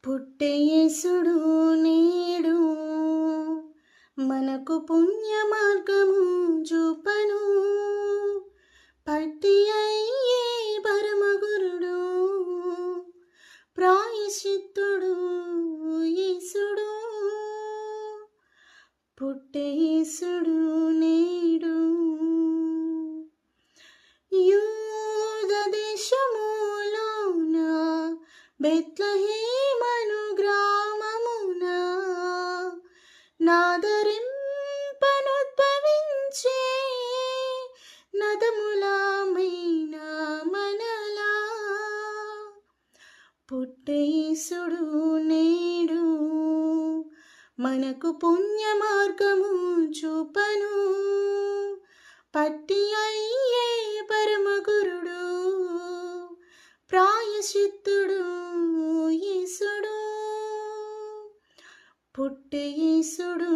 పుట్టే యేసుడు నేడు మనకు పుణ్య మార్గము చూపను. పట్టి అయ్యే పరమగురుడు ప్రాయశ్చిత్తుడు యేసుడు. పుట్టే యేసుడు నేడు యూద దేశములోన బెత్లెహేమను గ్రామమున నాదరింపనుద్భవించే నదములామైన మనలా. పుట్టే యేసుడు నేడు మనకు పుణ్య మార్గము చూపను. పట్టి అయ్యే పరమగురుడు ప్రాయశ్చిత్తుడు యేసుడు. పుట్టే యేసుడు